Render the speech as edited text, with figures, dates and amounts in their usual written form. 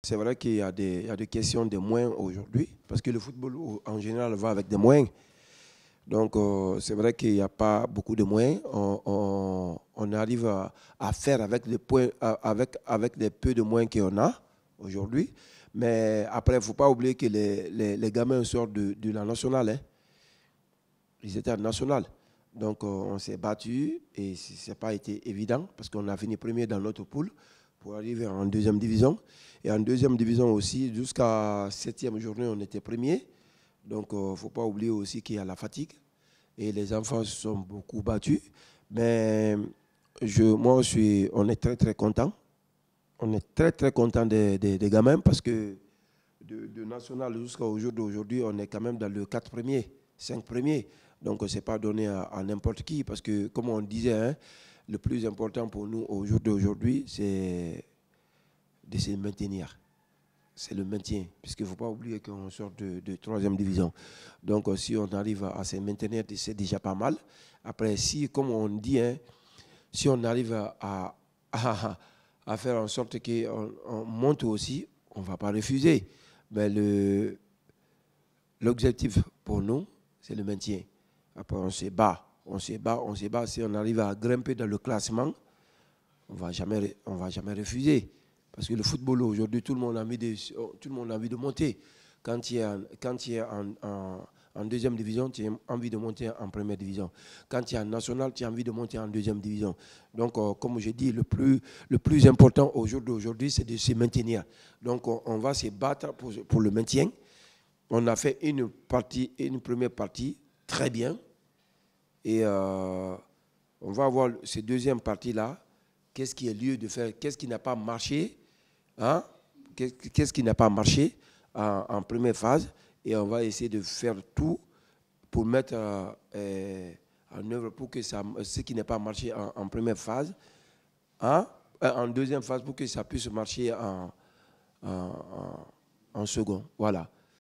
C'est vrai qu'il y a il y a des questions de moyens aujourd'hui, parce que le football en général va avec des moyens. Donc c'est vrai qu'il n'y a pas beaucoup de moyens. On arrive à faire avec les points, avec les peu de moyens qu'on a aujourd'hui. Mais après, il ne faut pas oublier que les gamins sortent de la nationale. Hein. Ils étaient en nationale. Donc on s'est battu et ce n'a pas été évident parce qu'on a fini premier dans notre poule pour arriver en deuxième division. Et en deuxième division aussi, jusqu'à septième journée, on était premier. Donc il ne faut pas oublier aussi qu'il y a la fatigue. Et les enfants se sont beaucoup battus. Mais on est très très content. On est très très content des gamins parce que de national jusqu'au jour d'aujourd'hui, on est quand même dans le 4 premiers, 5 premiers. Donc, ce n'est pas donné à n'importe qui parce que, comme on disait, hein, le plus important pour nous au jour d'aujourd'hui, c'est de se maintenir. C'est le maintien, puisqu'il ne faut pas oublier qu'on sort de troisième division. Donc, si on arrive à se maintenir, c'est déjà pas mal. Après, si, comme on dit, hein, si on arrive à faire en sorte qu'on monte aussi, on ne va pas refuser. Mais l'objectif pour nous, c'est le maintien. Après, on se bat, on se bat, on se bat. Si on arrive à grimper dans le classement, on ne va jamais refuser. Parce que le football aujourd'hui, tout le monde a envie de monter. Quand tu es en deuxième division, tu as envie de monter en première division. Quand tu es en national, tu as envie de monter en deuxième division. Donc, comme je dis, le plus important au jour d'aujourd'hui, c'est de se maintenir. Donc, on va se battre pour le maintien. On a fait une première partie très bien. Et on va voir cette deuxième partie-là. Qu'est-ce qui est lieu de faire? Qu'est-ce qui n'a pas marché? Hein? Qu'est-ce qui n'a pas marché en première phase? Et on va essayer de faire tout pour mettre en œuvre pour que ce qui n'a pas marché en première phase, hein? En deuxième phase, pour que ça puisse marcher en second. Voilà.